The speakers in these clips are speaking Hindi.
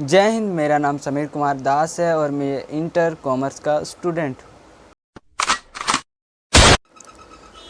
जय हिंद। मेरा नाम समीर कुमार दास है और मैं इंटर कॉमर्स का स्टूडेंट हूँ।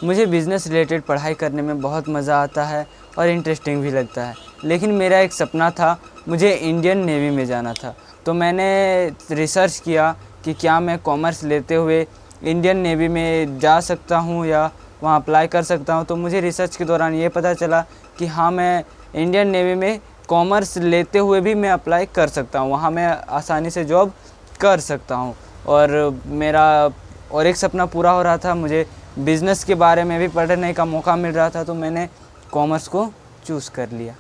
मुझे बिज़नेस रिलेटेड पढ़ाई करने में बहुत मज़ा आता है और इंटरेस्टिंग भी लगता है। लेकिन मेरा एक सपना था, मुझे इंडियन नेवी में जाना था। तो मैंने रिसर्च किया कि क्या मैं कॉमर्स लेते हुए इंडियन नेवी में जा सकता हूँ या वहाँ अप्लाई कर सकता हूँ। तो मुझे रिसर्च के दौरान ये पता चला कि हाँ, मैं इंडियन नेवी में कॉमर्स लेते हुए भी मैं अप्लाई कर सकता हूँ, वहाँ मैं आसानी से जॉब कर सकता हूँ। और मेरा और एक सपना पूरा हो रहा था, मुझे बिज़नेस के बारे में भी पढ़ने का मौका मिल रहा था, तो मैंने कॉमर्स को चूज़ कर लिया।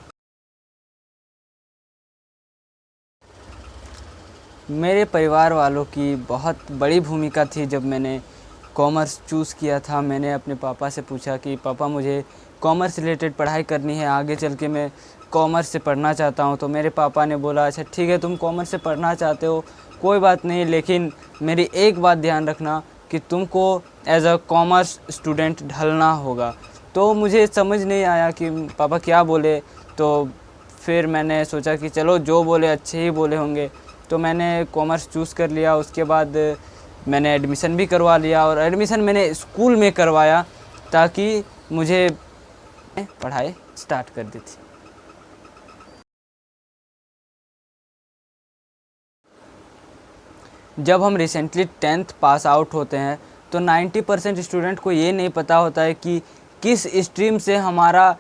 मेरे परिवार वालों की बहुत बड़ी भूमिका थी जब मैंने कॉमर्स चूज़ किया था। मैंने अपने पापा से पूछा कि पापा, मुझे कॉमर्स रिलेटेड पढ़ाई करनी है, आगे चल के मैं कॉमर्स से पढ़ना चाहता हूँ। तो मेरे पापा ने बोला, अच्छा ठीक है, तुम कॉमर्स से पढ़ना चाहते हो, कोई बात नहीं, लेकिन मेरी एक बात ध्यान रखना कि तुमको एज अ कॉमर्स स्टूडेंट ढलना होगा। तो मुझे समझ नहीं आया कि पापा क्या बोले। तो फिर मैंने सोचा कि चलो जो बोले अच्छे ही बोले होंगे, तो मैंने कॉमर्स चूज़ कर लिया। उसके बाद मैंने एडमिशन भी करवा लिया और एडमिशन मैंने स्कूल में करवाया ताकि मुझे पढ़ाई स्टार्ट कर दी थी। जब हम रिसेंटली 10th पास आउट होते हैं तो 90% स्टूडेंट को ये नहीं पता होता है कि किस स्ट्रीम से हमारा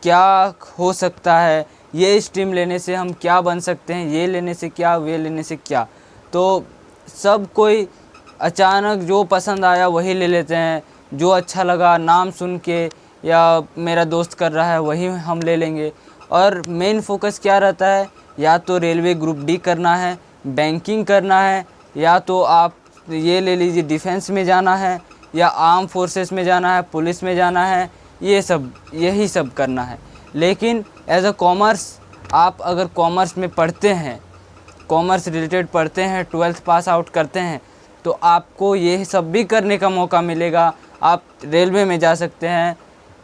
क्या हो सकता है, ये स्ट्रीम लेने से हम क्या बन सकते हैं, ये लेने से क्या, वे लेने से क्या। तो सब कोई अचानक जो पसंद आया वही ले लेते हैं, जो अच्छा लगा नाम सुन के या मेरा दोस्त कर रहा है वही हम ले लेंगे। और मेन फोकस क्या रहता है, या तो रेलवे ग्रुप डी करना है, बैंकिंग करना है, या तो आप ये ले लीजिए डिफेंस में जाना है, या आर्म फोर्सेस में जाना है, पुलिस में जाना है, यही सब करना है। लेकिन एज अ कॉमर्स, आप अगर कॉमर्स में पढ़ते हैं, कॉमर्स रिलेटेड पढ़ते हैं, 12th पास आउट करते हैं, तो आपको ये सब भी करने का मौका मिलेगा। आप रेलवे में जा सकते हैं,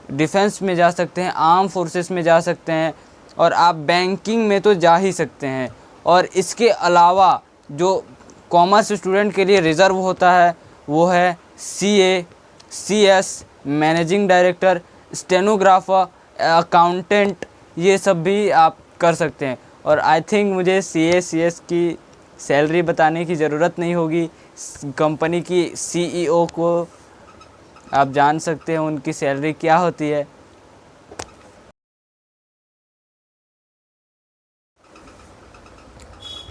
डिफेंस में जा सकते हैं, आर्म फोर्सेस में जा सकते हैं, और आप बैंकिंग में तो जा ही सकते हैं। और इसके अलावा जो कॉमर्स स्टूडेंट के लिए रिज़र्व होता है वो है CA, CS, managing director, stenographer, accountant, ये सब भी आप कर सकते हैं। और आई थिंक मुझे सीए सीएस की सैलरी बताने की ज़रूरत नहीं होगी। कंपनी की सीईओ को आप जान सकते हैं उनकी सैलरी क्या होती है।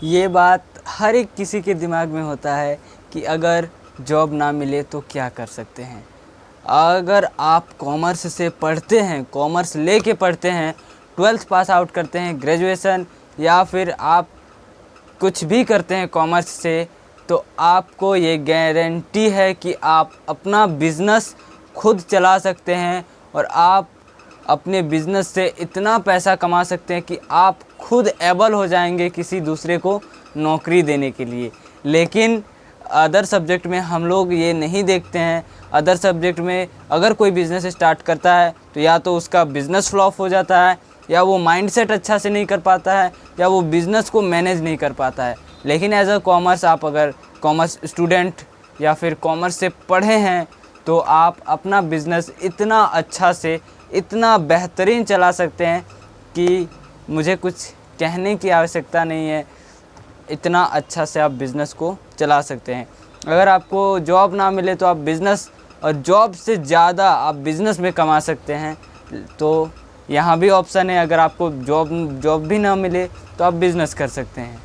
ये बात हर एक किसी के दिमाग में होता है कि अगर जॉब ना मिले तो क्या कर सकते हैं। अगर आप कॉमर्स से पढ़ते हैं, कॉमर्स लेके पढ़ते हैं, 12th पास आउट करते हैं, ग्रेजुएशन, या फिर आप कुछ भी करते हैं कॉमर्स से, तो आपको ये गारंटी है कि आप अपना बिज़नेस खुद चला सकते हैं और आप अपने बिज़नेस से इतना पैसा कमा सकते हैं कि आप खुद एबल हो जाएंगे किसी दूसरे को नौकरी देने के लिए। लेकिन अदर सब्जेक्ट में हम लोग ये नहीं देखते हैं। अदर सब्जेक्ट में अगर कोई बिज़नेस स्टार्ट करता है तो या तो उसका बिज़नेस फ्लॉप हो जाता है, या वो माइंडसेट अच्छा से नहीं कर पाता है, या वो बिज़नेस को मैनेज नहीं कर पाता है। लेकिन एज अ कॉमर्स, आप अगर कॉमर्स स्टूडेंट या फिर कॉमर्स से पढ़े हैं तो आप अपना बिज़नेस इतना अच्छा से, इतना बेहतरीन चला सकते हैं कि मुझे कुछ कहने की आवश्यकता नहीं है। इतना अच्छा से आप बिज़नेस को चला सकते हैं। अगर आपको जॉब ना मिले तो आप बिज़नेस, और जॉब से ज़्यादा आप बिज़नेस में कमा सकते हैं। तो यहाँ भी ऑप्शन है, अगर आपको जॉब भी ना मिले तो आप बिज़नेस कर सकते हैं।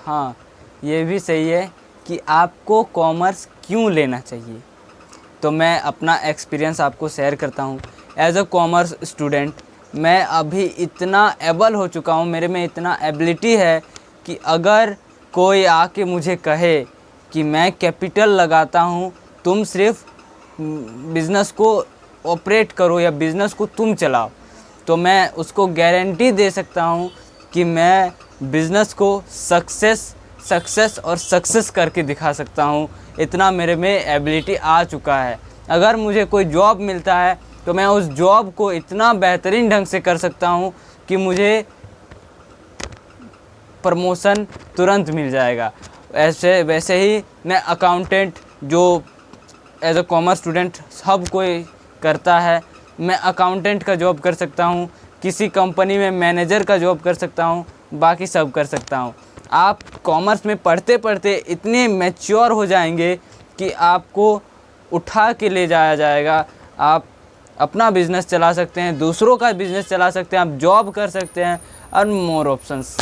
हाँ, ये भी सही है कि आपको कॉमर्स क्यों लेना चाहिए। तो मैं अपना एक्सपीरियंस आपको शेयर करता हूँ। एज अ कॉमर्स स्टूडेंट मैं अभी इतना एबल हो चुका हूँ, मेरे में इतना एबिलिटी है कि अगर कोई आके मुझे कहे कि मैं कैपिटल लगाता हूँ, तुम सिर्फ बिज़नेस को ऑपरेट करो या बिज़नेस को तुम चलाओ, तो मैं उसको गारंटी दे सकता हूँ कि मैं बिज़नेस को सक्सेस करके दिखा सकता हूँ। इतना मेरे में एबिलिटी आ चुका है। अगर मुझे कोई जॉब मिलता है तो मैं उस जॉब को इतना बेहतरीन ढंग से कर सकता हूँ कि मुझे प्रमोशन तुरंत मिल जाएगा। वैसे ही मैं अकाउंटेंट, जो एज अ कॉमर्स स्टूडेंट सब कोई करता है, मैं अकाउंटेंट का जॉब कर सकता हूँ, किसी कंपनी में मैनेजर का जॉब कर सकता हूँ, बाकी सब कर सकता हूँ। आप कॉमर्स में पढ़ते पढ़ते इतने मैच्योर हो जाएंगे कि आपको उठा के ले जाया जाएगा। आप अपना बिज़नेस चला सकते हैं, दूसरों का बिज़नेस चला सकते हैं, आप जॉब कर सकते हैं और मोर ऑप्शंस।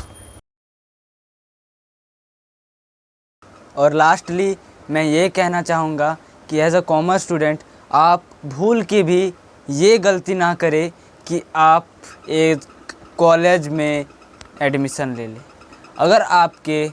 और लास्टली मैं ये कहना चाहूँगा कि एज अ कॉमर्स स्टूडेंट आप भूल के भी ये गलती ना करें कि आप एक कॉलेज में एडमिशन ले लें। अगर आपके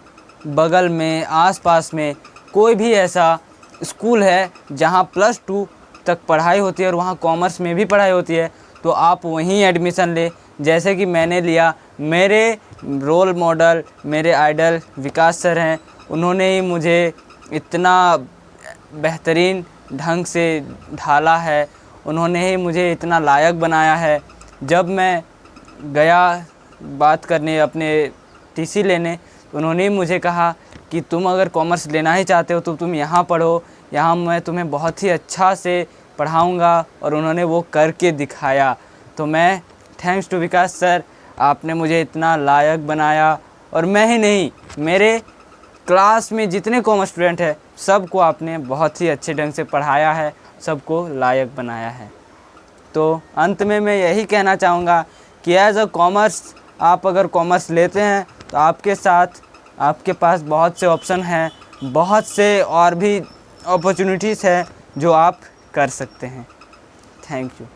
बगल में आसपास में कोई भी ऐसा स्कूल है जहाँ +2 तक पढ़ाई होती है और वहाँ कॉमर्स में भी पढ़ाई होती है, तो आप वहीं एडमिशन लें, जैसे कि मैंने लिया। मेरे रोल मॉडल, मेरे आइडल विकास सर हैं। उन्होंने ही मुझे इतना बेहतरीन ढंग से ढाला है, उन्होंने ही मुझे इतना लायक बनाया है। जब मैं गया बात करने अपने टीसी लेने, उन्होंने ही मुझे कहा कि तुम अगर कॉमर्स लेना ही चाहते हो तो तुम यहाँ पढ़ो, यहाँ मैं तुम्हें बहुत ही अच्छा से पढ़ाऊँगा। और उन्होंने वो करके दिखाया। तो मैं थैंक्स टू विकास सर, आपने मुझे इतना लायक बनाया। और मैं ही नहीं, मेरे क्लास में जितने कॉमर्स स्टूडेंट हैं सबको आपने बहुत ही अच्छे ढंग से पढ़ाया है, सबको लायक बनाया है। तो अंत में मैं यही कहना चाहूँगा कि एज अ कॉमर्स, आप अगर कॉमर्स लेते हैं तो आपके पास बहुत से ऑप्शन हैं, बहुत से और भी अपॉर्चुनिटीज़ है जो आप कर सकते हैं। Thank you.